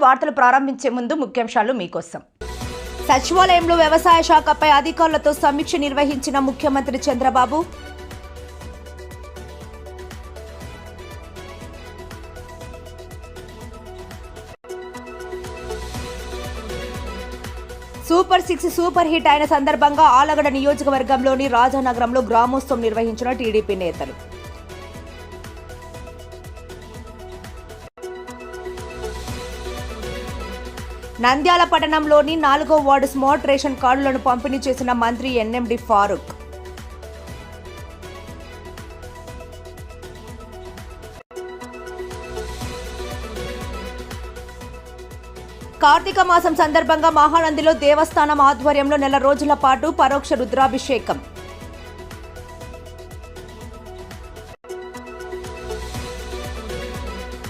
వార్తలు ప్రారంభించే ముందు ముఖ్యాంశాలు మీకోసం. సచివాలయంలో వ్యవసాయ శాఖపై అధికారులతో సమీక్ష నిర్వహించిన ముఖ్యమంత్రి చంద్రబాబు. సూపర్ 6 సూపర్ హిట్ అయిన సందర్భంగా ఆలగడ్డ నియోజకవర్గంలోని రాజానగరంలో గ్రామోత్సవం నిర్వహించిన టీడీపీ నేతలు. నంద్యాల పట్టణంలోని 4వ వార్డు స్మార్ట్ రేషన్ కార్డులను పంపిణీ చేసిన మంత్రి ఎన్ఎండి ఫారూక్. కార్తీక మాసం సందర్భంగా మహానందిలో దేవస్థానం ఆధ్వర్యంలో నెల రోజుల పాటు పరోక్ష రుద్రాభిషేకం.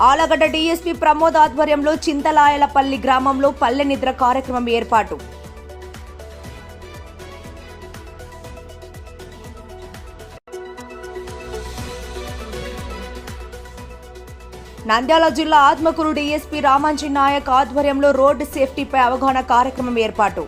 ఆలగడ్డ డీఎస్పీ ప్రమోద్ ఆధ్వర్యంలో చింతలాయలపల్లి గ్రామంలో పల్లె నిద్ర కార్యక్రమం ఏర్పాటు. నంద్యాల జిల్లా ఆత్మకూరు డీఎస్పీ రామాంజీ నాయక్ ఆధ్వర్యంలో రోడ్డు సేఫ్టీపై అవగాహన కార్యక్రమం ఏర్పాటు.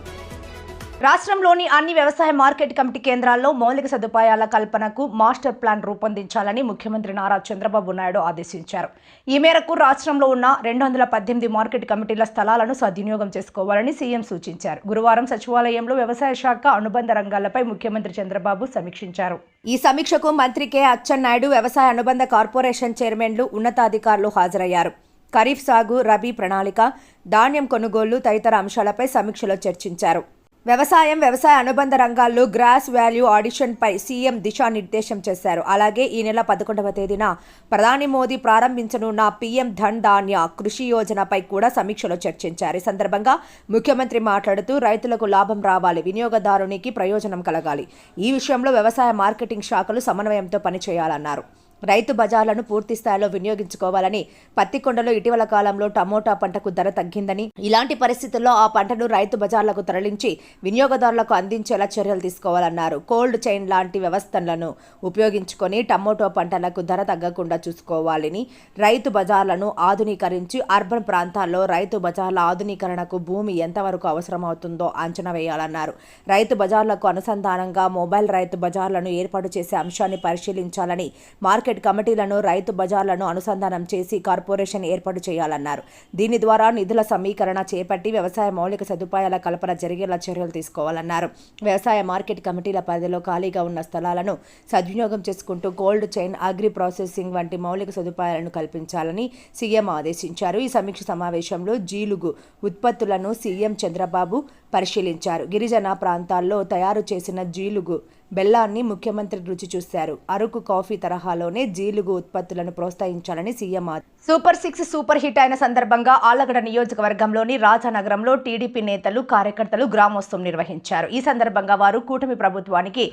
రాష్ట్రంలోని అన్ని వ్యవసాయ మార్కెట్ కమిటీ కేంద్రాల్లో మౌలిక సదుపాయాల కల్పనకు మాస్టర్ ప్లాన్ రూపొందించాలని ముఖ్యమంత్రి నారా చంద్రబాబు నాయుడు ఆదేశించారు. ఈ మేరకు రాష్ట్రంలో ఉన్న 218 మార్కెట్ కమిటీల స్థలాలను సద్వినియోగం చేసుకోవాలని సీఎం సూచించారు. గురువారం సచివాలయంలో వ్యవసాయ శాఖ అనుబంధ రంగాలపై ముఖ్యమంత్రి చంద్రబాబు సమీక్షించారు. ఈ సమీక్షకు మంత్రి కె అచ్చెన్నాయుడు, వ్యవసాయ అనుబంధ కార్పొరేషన్ చైర్మన్లు, ఉన్నతాధికారులు హాజరయ్యారు. ఖరీఫ్ సాగు, రబీ ప్రణాళిక, ధాన్యం కొనుగోళ్లు తదితర అంశాలపై సమీక్షలో చర్చించారు. వ్యవసాయ అనుబంధ రంగాల్లో గ్రాస్ వాల్యూ ఆడిషన్పై సీఎం దిశానిర్దేశం చేశారు. అలాగే ఈ నెల 11వ తేదీన ప్రధాని మోదీ ప్రారంభించనున్న పీఎం ధన్ ధాన్య కృషి యోజనపై కూడా సమీక్షలో చర్చించారు. ఈ సందర్భంగా ముఖ్యమంత్రి మాట్లాడుతూ రైతులకు లాభం రావాలి, వినియోగదారునికి ప్రయోజనం కలగాలి. ఈ విషయంలో వ్యవసాయ మార్కెటింగ్ శాఖలు సమన్వయంతో పనిచేయాలన్నారు. రైతు బజార్లను పూర్తి స్థాయిలో వినియోగించుకోవాలని, పత్తికొండలో ఇటీవల కాలంలో టమోటా పంటకు ధర తగ్గిందని, ఇలాంటి పరిస్థితుల్లో ఆ పంటను రైతు బజార్లకు తరలించి వినియోగదారులకు అందించేలా చర్యలు తీసుకోవాలన్నారు. కోల్డ్ చైన్ లాంటి వ్యవస్థలను ఉపయోగించుకొని టమోటా పంటలకు ధర తగ్గకుండా చూసుకోవాలని, రైతు బజార్లను ఆధునీకరించి అర్బన్ ప్రాంతాల్లో రైతు బజార్ల ఆధునీకరణకు భూమి ఎంతవరకు అవసరమవుతుందో అంచనా వేయాలన్నారు. రైతు బజార్లకు అనుసంధానంగా మొబైల్ రైతు బజార్లను ఏర్పాటు చేసే అంశాన్ని పరిశీలించాలని, మార్కెట్ కమిటీలను రైతు బజార్లను అనుసంధానం చేసి కార్పొరేషన్ ఏర్పాటు చేయాలన్నారు. దీని ద్వారా నిధుల సమీకరణ చేపట్టి వ్యవసాయ మౌలిక సదుపాయాల కల్పన జరిగేలా చర్యలు తీసుకోవాలన్నారు. వ్యవసాయ మార్కెట్ కమిటీల పరిధిలో ఖాళీగా ఉన్న స్థలాలను సద్వినియోగం చేసుకుంటూ కోల్డ్ చైన్, అగ్రి ప్రాసెసింగ్ వంటి మౌలిక సదుపాయాలను కల్పించాలని సీఎం ఆదేశించారు. ఈ సమీక్ష సమావేశంలో జీలుగు ఉత్పత్తులను సీఎం చంద్రబాబు పరిశీలించారు. గిరిజన ప్రాంతాల్లో తయారు చేసిన జీలుగు బెల్లాన్ని ముఖ్యమంత్రి రుచి చూశారు. అరకు కాఫీ తరహాలోనే జీలుగు ఉత్పత్తులను ప్రోత్సహించాలని సీఎం సూపర్ 6 సూపర్ హిట్ అయిన సందర్భంగా ఆలగడ్డ నియోజకవర్గంలోని రాజానగరంలో టీడీపీ నేతలు, కార్యకర్తలు గ్రామోత్సవం నిర్వహించారు. ఈ సందర్భంగా వారు కూటమి ప్రభుత్వానికి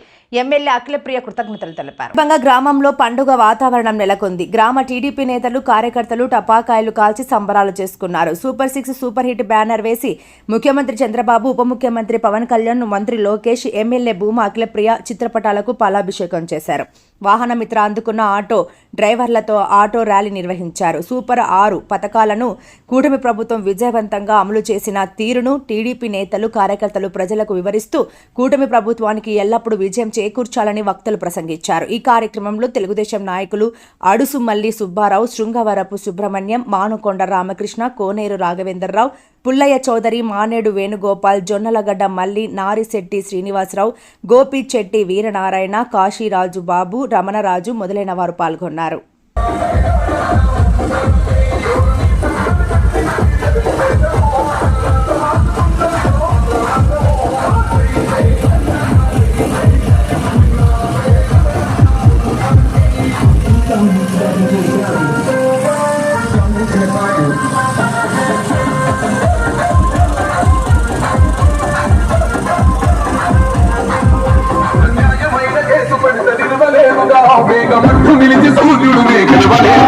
ఎమ్మెల్యే అఖిలప్రియ కృతజ్ఞతలు తెలిపారు. గ్రామంలో పండుగ వాతావరణం నెలకొంది. గ్రామ టీడీపీ నేతలు, కార్యకర్తలు టపాకాయలు కాల్చి సంబరాలు చేసుకున్నారు. సూపర్ 6 సూపర్ హిట్ బ్యానర్ వేసి ముఖ్యమంత్రి చంద్రబాబు, ఉప ముఖ్యమంత్రి పవన్ కళ్యాణ్, మంత్రి లోకేష్, ఎమ్మెల్యే భూమా అఖిలప్రియ చిత్రపటాలకు పాలాభిషేకం చేశారు. వాహనమిత్ర అందుకున్న ఆటో డ్రైవర్లతో ఆటో ర్యాలీ నిర్వహించారు. సూపర్ 6 పథకాలను కూటమి ప్రభుత్వం విజయవంతంగా అమలు చేసిన తీరును టీడీపీ నేతలు, కార్యకర్తలు ప్రజలకు వివరిస్తూ కూటమి ప్రభుత్వానికి ఎల్లప్పుడూ విజయం చేకూర్చాలని వక్తలు ప్రసంగించారు. ఈ కార్యక్రమంలో తెలుగుదేశం నాయకులు అడుసు మల్లి సుబ్బారావు, శృంగవరపు సుబ్రహ్మణ్యం, మానుకొండ రామకృష్ణ, కోనేరు రాఘవేంద్రరావు, పుల్లయ్య చౌదరి, మానేడు వేణుగోపాల్, జొన్నలగడ్డ మల్లి, నారిశెట్టి శ్రీనివాసరావు, గోపిచెట్టి వీరనారాయణ, కాశీరాజు బాబు, రమణరాజు మొదలైన వారు పాల్గొన్నారు. వేగమంటూ నిలిచి సూర్యుడు వేగలవలేదు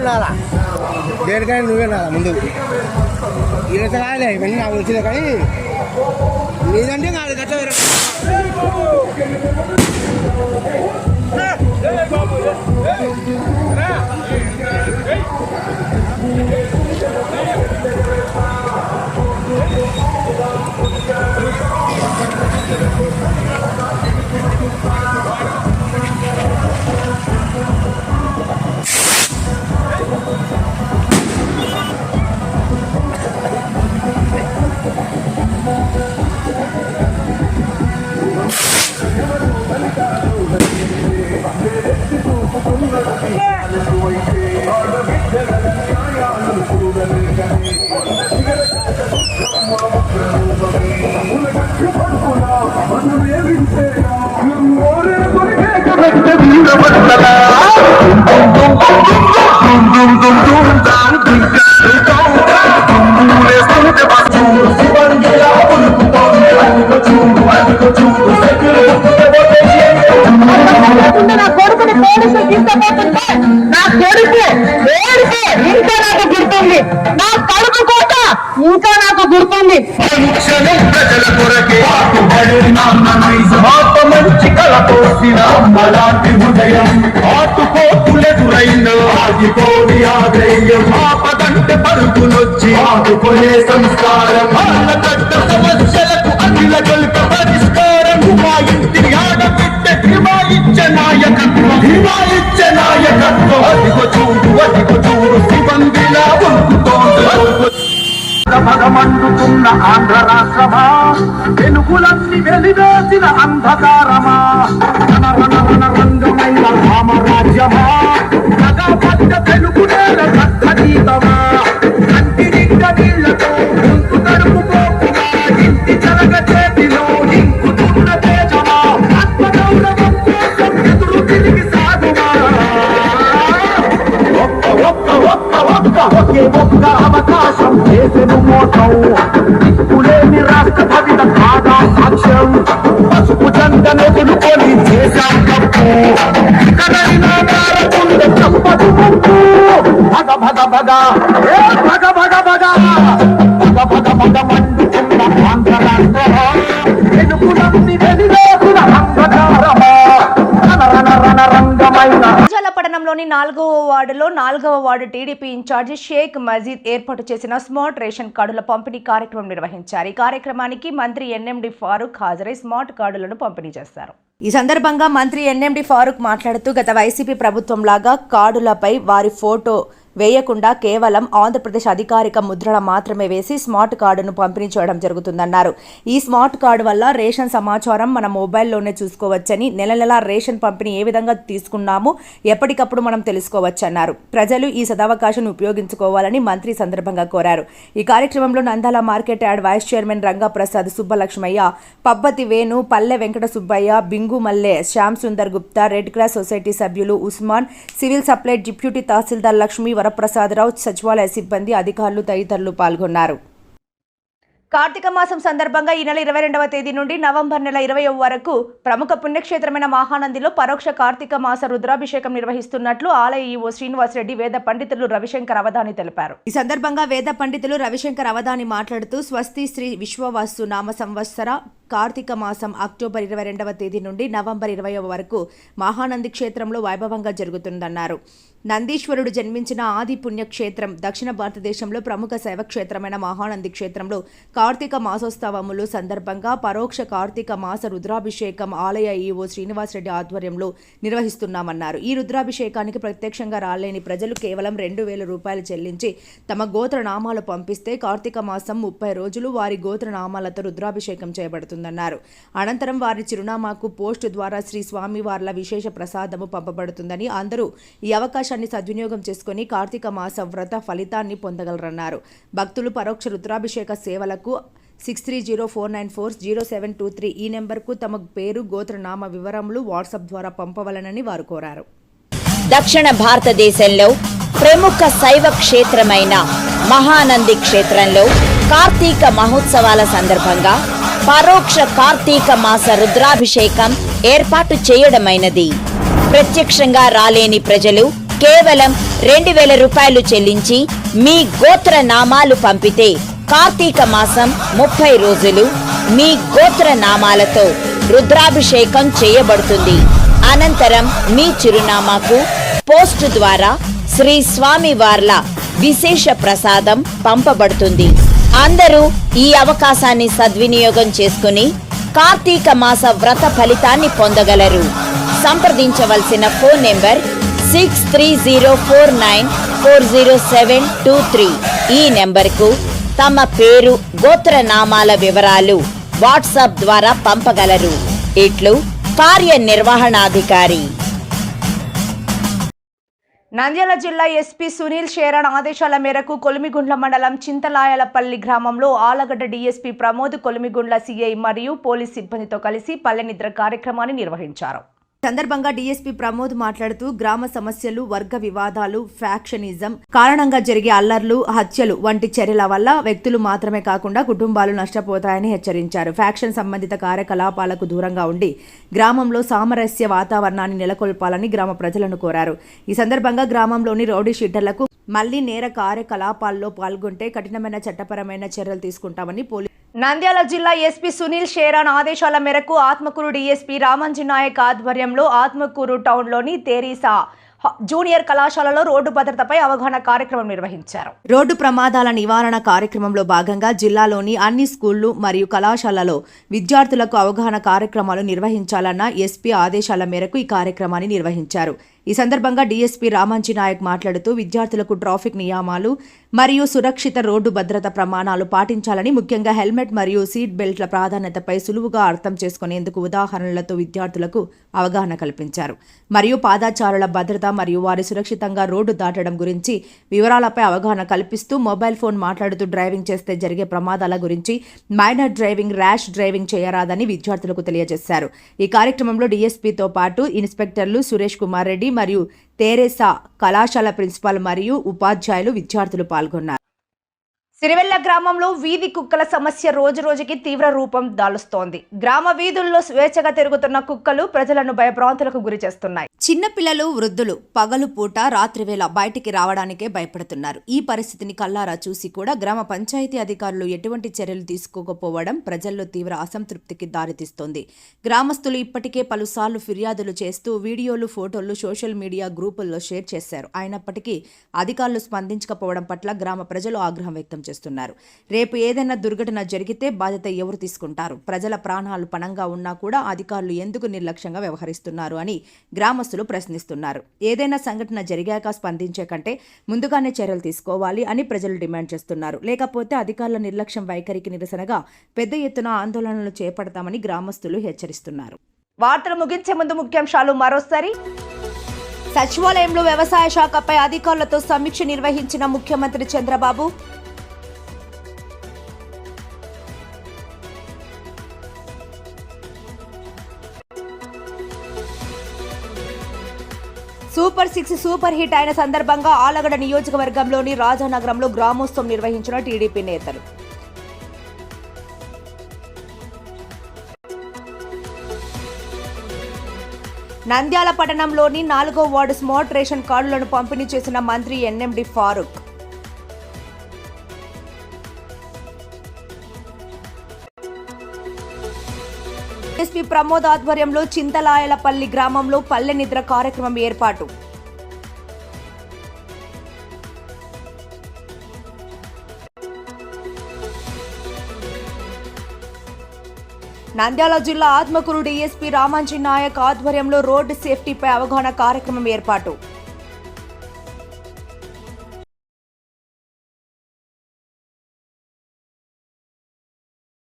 నాలా దేనికైనా నువ్వే నాలా ముందు ఈరోజు కాలే ఇవన్నీ నాకు వచ్చినా కానీ నీదంటే కాదు గట్ల ఇంకా నాకు గుర్తుంది ప్రజల కొరకే మంచి కళ పోసిన అమ్మలాంటి హృదయం ఆటుకోతులెదురైన ఆగిపోని ఆగ్రహ్యం ఆపదంటే పరుగులొచ్చి ఆదుకునే సంస్కారం అన్నగడ్డ సమస్యలకు అఖిల కల్ప పరిష్కారం మా ఇంటి ఆడబిడ్డ హిమాయిచ్చ నాయకత్వం అదిగో చూడు శివంగిలా ఉంటుతోంది భగమండుతున్న ఆంధ్ర రాష్ట్రమా వెలుగులన్నీ వెలివేసిన అంధకారమా రంగమైన రామరాజ్యమా జగపద్ద తెలుగునేల రక్తగీతమా కంటి నిండ నీళ్లతో ముందు తడుపుకోకుమా ఇంటి జరగ చేతిలో ఇంకుతున్న తేజమా ఆత్మగౌరవం కోసం ఎదురు తిరిగి సాగుమా ఒకే ఒక్క అవకాశం చేసెను మోసం దిక్కులేని రాష్ట్ర కవిత కాదా సాక్ష్యం పసుపు జంట నదులుకొని చేశాం తప్పు కదలినా కారకుండా తప్పదు ముప్పు భగ భగ భగ భగ భగ భగ భగ భగ భగ మండుతున్న ఆంధ్ర రాష్ట్రమా వెనుకులన్నీ వెలివేసిన అంధకారమా రంగమైన పట్టణంలోని 4వ వార్డులో 4వ వార్డు టీడీపీ ఇన్ఛార్జి షేక్ మజీద్ ఏర్పాటు చేసిన స్మార్ట్ రేషన్ కార్డుల పంపిణీ కార్యక్రమం నిర్వహించారు. ఈ కార్యక్రమానికి మంత్రి ఎన్ఎండి ఫారూక్ హాజరై స్మార్ట్ కార్డులను పంపిణీ చేశారు. ఈ సందర్భంగా మంత్రి ఎన్ఎండి ఫారూక్ మాట్లాడుతూ గత వైసీపీ ప్రభుత్వం లాగా కార్డులపై వారి ఫోటో వేయకుండా కేవలం ఆంధ్రప్రదేశ్ అధికారిక ముద్రణ మాత్రమే వేసి స్మార్ట్ కార్డును పంపిణీ చేయడం జరుగుతుందన్నారు. ఈ స్మార్ట్ కార్డు వల్ల రేషన్ సమాచారం మన మొబైల్లోనే చూసుకోవచ్చని, నెల నెల రేషన్ పంపిణీ ఏ విధంగా తీసుకున్నామో ఎప్పటికప్పుడు మనం తెలుసుకోవచ్చన్నారు. ప్రజలు ఈ సదవకాశం ఉపయోగించుకోవాలని మంత్రి సందర్భంగా కోరారు. ఈ కార్యక్రమంలో Nandala market yard vice chairman Rangaprasad, Subbalakshmaiah, Pabbati Venu, Palle Venkata Subbaiah, Bingu Malle, Shyam Sundar Gupta, red cross society సభ్యులు Usman, civil supply deputy tahsildar Lakshmi, Varaprasadarao, సచివాలయ సిబ్బంది, అధికారులు తదితరులు పాల్గొన్నారు. కార్తీక మాసం సందర్భంగా ఈ నెల 22వ తేదీ నుండి నవంబర్ నెల 20వ వరకు ప్రముఖ పుణ్యక్షేత్రమైన మహానందిలో పరోక్ష కార్తీక మాస రుద్రాభిషేకం నిర్వహిస్తున్నట్లు ఆలయ ఈవో శ్రీనివాసరెడ్డి, వేద పండితులు రవిశంకర్ అవధాని తెలిపారు. ఈ సందర్భంగా వేద పండితులు రవిశంకర్ అవధాని మాట్లాడుతూ స్వస్తి శ్రీ విశ్వవాస్తు నామ సంవత్సర కార్తీక మాసం అక్టోబర్ 22వ తేదీ నుండి నవంబర్ 20వ వరకు మహానంది క్షేత్రంలో వైభవంగా జరుగుతుందన్నారు. నందీశ్వరుడు జన్మించిన ఆది పుణ్యక్షేత్రం, దక్షిణ భారతదేశంలో ప్రముఖ శైవక్షేత్రమైన మహానంది క్షేత్రంలో కార్తీక మాసోత్సవములు సందర్భంగా పరోక్ష కార్తీక మాస రుద్రాభిషేకం ఆలయ ఈవో శ్రీనివాసరెడ్డి ఆధ్వర్యంలో నిర్వహిస్తున్నామన్నారు. ఈ రుద్రాభిషేకానికి ప్రత్యక్షంగా రాలేని ప్రజలు కేవలం 2,000 రూపాయలు చెల్లించి తమ గోత్ర నామాలు పంపిస్తే కార్తీక మాసం 30 రోజులు వారి గోత్ర నామాలతో రుద్రాభిషేకం చేయబడుతుందన్నారు. అనంతరం వారి చిరునామాకు పోస్టు ద్వారా శ్రీ స్వామివార్ల విశేష ప్రసాదము పంపబడుతుందని, అందరూ ఈ అవకాశాన్ని సద్వినియోగం చేసుకుని కార్తీక మాస వ్రత ఫలితాన్ని పొందగలరన్నారు. భక్తులు పరోక్ష రుద్రాభిషేక సేవలకు 6304940723 ఈ నెంబర్కు తమ పేరు, గోత్రనామ వివరములు వాట్సాప్ ద్వారా పంపవలనని వారు కోరారు. దక్షిణ భారతదేశంలో ప్రముఖ శైవ క్షేత్రమైన మహానంది క్షేత్రంలో కార్తీక మహోత్సవాల సందర్భంగా పరోక్ష కార్తీక మాస రుద్రాభిషేకం ఏర్పాటు చేయడమైనది. ప్రత్యక్షంగా రాలేని ప్రజలు కేవలం 2000 రూపాయలు చెల్లించి మీ గోత్ర నామాలు పంపితే కార్తీక మాసం 30 రోజులు మీ గోత్ర నామాలతో రుద్రాభిషేకం చేయబడుతుంది. అనంతరం మీ చిరునామాకు పోస్టు ద్వారా శ్రీ స్వామివార్ల విశేష ప్రసాదం పంపబడుతుంది. అందరూ ఈ అవకాశాన్ని సద్వినియోగం చేసుకుని కార్తీక మాస వ్రత ఫలితాన్ని పొందగలరు. సంప్రదించవలసిన ఫోన్ నెంబర్ 6304940723. ఈ నెంబర్కు తమ పేరు గోత్రనామాల వివరాలు వాట్సాప్ ద్వారా పంపగలరు. ఇట్లు కార్యనిర్వహణాధికారి. నంద్యాల జిల్లా ఎస్పీ సునీల్ షేరాన్ ఆదేశాల మేరకు కొలిమిగుండ్ల మండలం చింతలాయలపల్లి గ్రామంలో ఆలగడ్డ డీఎస్పీ ప్రమోద్, కొలిమిగుండ్ల సీఐ మరియు పోలీస్ సిబ్బందితో కలిసి పల్లె నిద్ర కార్యక్రమాన్ని నిర్వహించారు. సందర్భంగా డీఎస్పీ ప్రమోద్ మాట్లాడుతూ గ్రామ సమస్యలు, వర్గ వివాదాలు, ఫ్యాక్షనిజం కారణంగా జరిగే అల్లర్లు, హత్యలు వంటి చర్యల వల్ల వ్యక్తులు మాత్రమే కాకుండా కుటుంబాలు నష్టపోతాయని హెచ్చరించారు. ఫ్యాక్షన్ సంబంధిత కార్యకలాపాలకు దూరంగా ఉండి గ్రామంలో సామరస్య వాతావరణాన్ని నెలకొల్పాలని గ్రామ ప్రజలను కోరారు. ఈ సందర్భంగా గ్రామంలోని రౌడీ షీటర్లకు మళ్లీ నేర కార్యకలాపాల్లో పాల్గొంటే కఠినమైన చట్టపరమైన చర్యలు తీసుకుంటామని నంద్యాల జిల్లా ఎస్పీ సునీల్ షేరాన్ ఆదేశాల మేరకు ఆత్మకూరు డీఎస్పీ రామంజీ నాయక్ ఆధ్వర్యంలో ఆత్మకూరు టౌన్లోని తెరీసా జూనియర్ కళాశాలలో రోడ్డు భద్రతపై అవగాహన కార్యక్రమం నిర్వహించారు. రోడ్డు ప్రమాదాల నివారణ కార్యక్రమంలో భాగంగా జిల్లాలోని అన్ని స్కూళ్లు మరియు కళాశాలలో విద్యార్థులకు అవగాహన కార్యక్రమాలు నిర్వహించాలన్న ఎస్పీ ఆదేశాల మేరకు ఈ కార్యక్రమాన్ని నిర్వహించారు. ఈ సందర్భంగా డీఎస్పీ రామంజీ నాయక్ మాట్లాడుతూ విద్యార్థులకు ట్రాఫిక్ నియమాలు మరియు సురక్షిత రోడ్డు భద్రత ప్రమాణాలు పాటించాలని, ముఖ్యంగా హెల్మెట్ మరియు సీట్ బెల్ట్ల ప్రాధాన్యతపై సులువుగా అర్థం చేసుకునేందుకు ఉదాహరణలతో విద్యార్థులకు అవగాహన కల్పించారు. మరియు పాదచారుల భద్రత మరియు వారి సురక్షితంగా రోడ్డు దాటడం గురించి వివరాలపై అవగాహన కల్పిస్తూ మొబైల్ ఫోన్ మాట్లాడుతూ డ్రైవింగ్ చేస్తే జరిగే ప్రమాదాల గురించి, మైనర్ డ్రైవింగ్, ర్యాష్ డ్రైవింగ్ చేయరాదని విద్యార్థులకు తెలియజేశారు. ఈ కార్యక్రమంలో డీఎస్పీతో పాటు ఇన్స్పెక్టర్లు సురేష్ కుమార్ రెడ్డి మరియు తెరేసా కళాశాల ప్రిన్సిపాల్ మరియు ఉపాధ్యాయులు, విద్యార్థులు పాల్గొన్నారు. సిరివెల్ల గ్రామంలో వీధి కుక్కల సమస్య రోజురోజుకి తీవ్ర రూపం దాలుస్తోంది. గ్రామ వీధుల్లో స్వేచ్ఛగా తిరుగుతున్న కుక్కలు ప్రజలను భయభ్రాంతులకు గురి చేస్తున్నాయి. చిన్నపిల్లలు, వృద్ధులు పగలు పూట, రాత్రివేళ బయటికి రావడానికే భయపడుతున్నారు. ఈ పరిస్థితిని కల్లారా చూసి కూడా గ్రామ పంచాయతీ అధికారులు ఎటువంటి చర్యలు తీసుకోకపోవడం ప్రజల్లో తీవ్ర అసంతృప్తికి దారితీస్తోంది. గ్రామస్తులు ఇప్పటికే పలుసార్లు ఫిర్యాదులు చేస్తూ వీడియోలు, ఫోటోలు సోషల్ మీడియా గ్రూపుల్లో షేర్ చేశారు. అయినప్పటికీ అధికారులు స్పందించకపోవడం పట్ల గ్రామ ప్రజలు ఆగ్రహం వ్యక్తం చేస్తున్నారు. రేపు ఏదైనా దుర్ఘటన జరిగితే బాధ్యత ఎవరు తీసుకుంటారు? ప్రజల ప్రాణాలు పణంగా ఉన్నా కూడా అధికారులు ఎందుకు నిర్లక్ష్యంగా వ్యవహరిస్తున్నారు అని గ్రామస్తులు ప్రశ్నిస్తున్నారు. ఏదైనా సంఘటన జరిగాక స్పందించే కంటే ముందుగానే చర్యలు తీసుకోవాలి అని ప్రజలు డిమాండ్ చేస్తున్నారు. లేకపోతే అధికారుల నిర్లక్ష్యం వైఖరికి నిరసనగా పెద్ద ఎత్తున ఆందోళనలు చేపడతామని గ్రామస్తులు హెచ్చరిస్తున్నారు. వార్తలు ముగించే ముందు ముఖ్యాంశాలు మరోసారి. సచివాలయంలో వ్యవసాయ శాఖపై అధికారులతో సమీక్ష నిర్వహించిన ముఖ్యమంత్రి చంద్రబాబు. సూపర్ 6 సూపర్ హిట్ అయిన సందర్భంగా ఆలగడ్డ నియోజకవర్గంలోని రాజానగరంలో గ్రామోత్సవం నిర్వహించిన టీడీపీ నేతలు. నంద్యాల పట్టణంలోని 4వ వార్డు స్మార్ట్ రేషన్ కార్డులను పంపిణీ చేసిన మంత్రి ఎన్ఎండి ఫారూక్. ఎస్పీ ప్రమోద్ ఆధ్వర్యంలో చింతలాయలపల్లి గ్రామంలో పల్లె నిద్ర కార్యక్రమం ఏర్పాటు. నంద్యాల జిల్లా ఆత్మకూరు డీఎస్పీ రామంజీ నాయక్ ఆధ్వర్యంలో రోడ్డు సేఫ్టీపై అవగాహన కార్యక్రమం ఏర్పాటు.